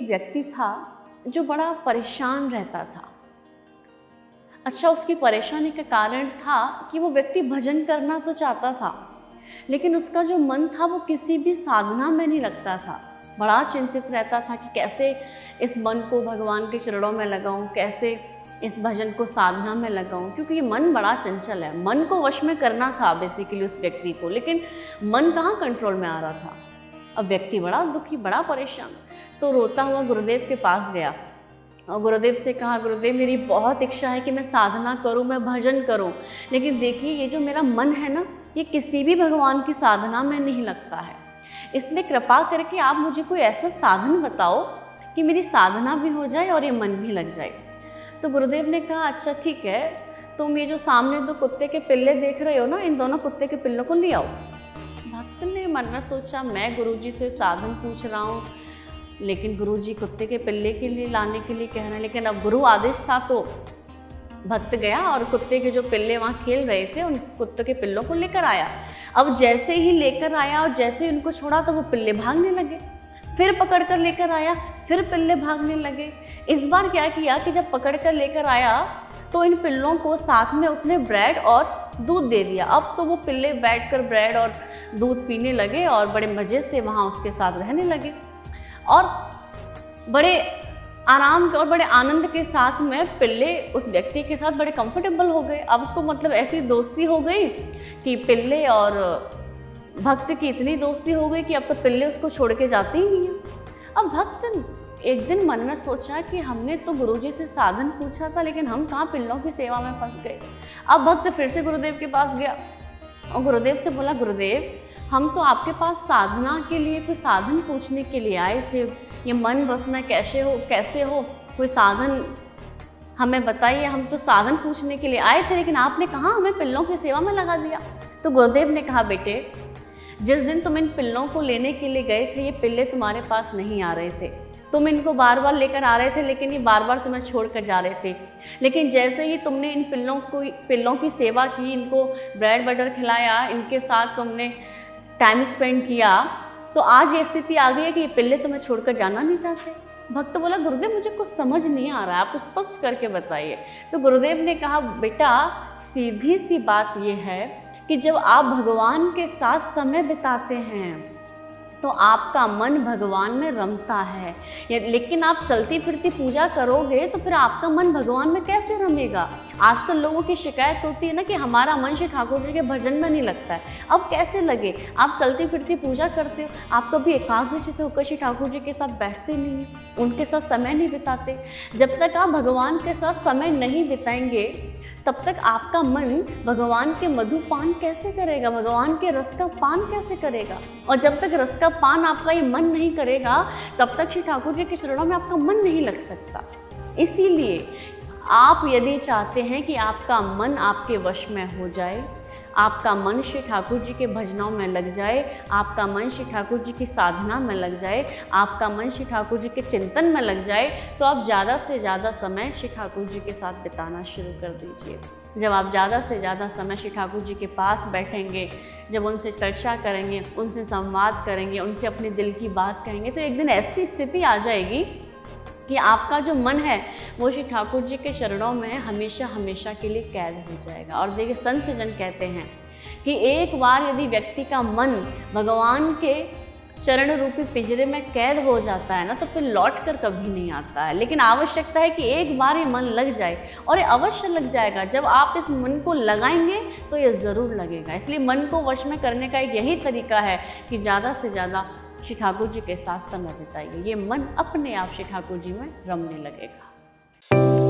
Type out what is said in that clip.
एक व्यक्ति था जो बड़ा परेशान रहता था। अच्छा, उसकी परेशानी का कारण था कि वो व्यक्ति भजन करना तो चाहता था, लेकिन उसका जो मन था वो किसी भी साधना में नहीं लगता था। बड़ा चिंतित रहता था कि कैसे इस मन को भगवान के चरणों में लगाऊं, कैसे इस भजन को साधना में लगाऊं, क्योंकि ये मन बड़ा चंचल है। मन को वश में करना था बेसिकली उस व्यक्ति को, लेकिन मन कहाँ कंट्रोल में आ रहा था। अब व्यक्ति बड़ा दुखी, बड़ा परेशान, तो रोता हुआ गुरुदेव के पास गया और गुरुदेव से कहा, गुरुदेव मेरी बहुत इच्छा है कि मैं साधना करूं, मैं भजन करूं, लेकिन देखिए ये जो मेरा मन है ना, ये किसी भी भगवान की साधना में नहीं लगता है। इसलिए कृपा करके आप मुझे कोई ऐसा साधन बताओ कि मेरी साधना भी हो जाए और ये मन भी लग जाए। तो गुरुदेव ने कहा, अच्छा ठीक है, तुम ये जो सामने दो कुत्ते के पिल्ले देख रहे हो ना, इन दोनों कुत्ते के पिल्लों को ले आओ। भक्त ने मन में सोचा, मैं गुरुजी से साधन पूछ रहा हूँ, लेकिन गुरुजी कुत्ते के पिल्ले के लिए लाने के लिए कह रहे हैं। लेकिन अब गुरु आदेश था तो भक्त गया और कुत्ते के जो पिल्ले वहाँ खेल रहे थे उन कुत्ते के पिल्लों को लेकर आया। अब जैसे ही लेकर आया और जैसे ही उनको छोड़ा तो वो पिल्ले भागने लगे। फिर पकड़ कर लेकर आया, फिर पिल्ले भागने लगे। इस बार क्या किया कि जब पकड़ कर लेकर आया तो इन पिल्लों को साथ में उसने ब्रेड और दूध दे दिया। अब तो वो पिल्ले बैठकर ब्रेड और दूध पीने लगे और बड़े मज़े से वहाँ उसके साथ रहने लगे और बड़े आराम और बड़े आनंद के साथ में पिल्ले उस व्यक्ति के साथ बड़े कंफर्टेबल हो गए। अब तो मतलब ऐसी दोस्ती हो गई कि पिल्ले और भक्त की इतनी दोस्ती हो गई कि अब तो पिल्ले उसको छोड़ के जाते ही नहीं हैं। अब भक्त एक दिन मन में सोचा कि हमने तो गुरुजी से साधन पूछा था, लेकिन हम कहाँ पिल्लों की सेवा में फंस गए। अब भक्त फिर से गुरुदेव के पास गया और गुरुदेव से बोला, गुरुदेव हम तो आपके पास साधना के लिए कोई साधन पूछने के लिए आए थे, ये मन बस में कैसे हो कोई साधन हमें बताइए। हम तो साधन पूछने के लिए आए थे, लेकिन आपने कहाँ हमें पिल्लों की सेवा में लगा दिया। तो गुरुदेव ने कहा, बेटे जिस दिन तुम इन पिल्लों को लेने के लिए गए थे, ये पिल्ले तुम्हारे पास नहीं आ रहे थे। तुम इनको बार बार लेकर आ रहे थे, लेकिन ये बार बार तुम्हें छोड़ कर जा रहे थे। लेकिन जैसे ही तुमने इन पिल्लों की सेवा की, इनको ब्रेड बटर खिलाया, इनके साथ तुमने टाइम स्पेंड किया, तो आज ये स्थिति आ गई है कि ये पिल्ले तुम्हें छोड़कर जाना नहीं चाहते। भक्त बोला, गुरुदेव मुझे कुछ समझ नहीं आ रहा है, आप स्पष्ट करके बताइए। तो गुरुदेव ने कहा, बेटा सीधी सी बात ये है कि जब आप भगवान के साथ समय बिताते हैं तो आपका मन भगवान में रमता है, लेकिन आप चलती फिरती पूजा करोगे तो फिर आपका मन भगवान में कैसे रमेगा। आजकल लोगों की शिकायत होती है ना कि हमारा मन श्री ठाकुर जी के भजन में नहीं लगता है। अब कैसे लगे, आप चलती फिरती पूजा करते हो, आप कभी एकाग्रचित्त होकर श्री ठाकुर जी के साथ बैठते नहीं, उनके साथ समय नहीं बिताते। जब तक आप भगवान के साथ समय नहीं बिताएंगे तब तक आपका मन भगवान के मधुपान कैसे करेगा, भगवान के रस का पान कैसे करेगा। और जब तक रस का पान आपका ये मन नहीं करेगा तब तक श्री ठाकुर जी के चरणों में आपका मन नहीं लग सकता। इसीलिए आप यदि चाहते हैं कि आपका मन आपके वश में हो जाए, आपका मन श्री ठाकुर जी के भजनों में लग जाए, आपका मन श्री ठाकुर जी की साधना में लग जाए, आपका मन श्री ठाकुर जी के चिंतन में लग जाए, तो आप ज़्यादा से ज़्यादा समय श्री ठाकुर जी के साथ बिताना शुरू कर दीजिए। जब आप ज़्यादा से ज़्यादा समय श्री ठाकुर जी के पास बैठेंगे, जब उनसे चर्चा करेंगे, उनसे संवाद करेंगे, उनसे अपने दिल की बात कहेंगे, तो एक दिन ऐसी स्थिति आ जाएगी कि आपका जो मन है वो श्री ठाकुर जी के चरणों में हमेशा हमेशा के लिए कैद हो जाएगा। और देखिए संत जन कहते हैं कि एक बार यदि व्यक्ति का मन भगवान के चरण रूपी पिंजरे में कैद हो जाता है ना, तो फिर लौट कर कभी नहीं आता है। लेकिन आवश्यकता है कि एक बार ये मन लग जाए, और ये अवश्य लग जाएगा। जब आप इस मन को लगाएंगे तो ये ज़रूर लगेगा। इसलिए मन को वश में करने का एक यही तरीका है कि ज़्यादा से ज़्यादा श्री ठाकुर जी के साथ समय बिताइए। ये मन अपने आप श्री ठाकुर जी में रमने लगेगा।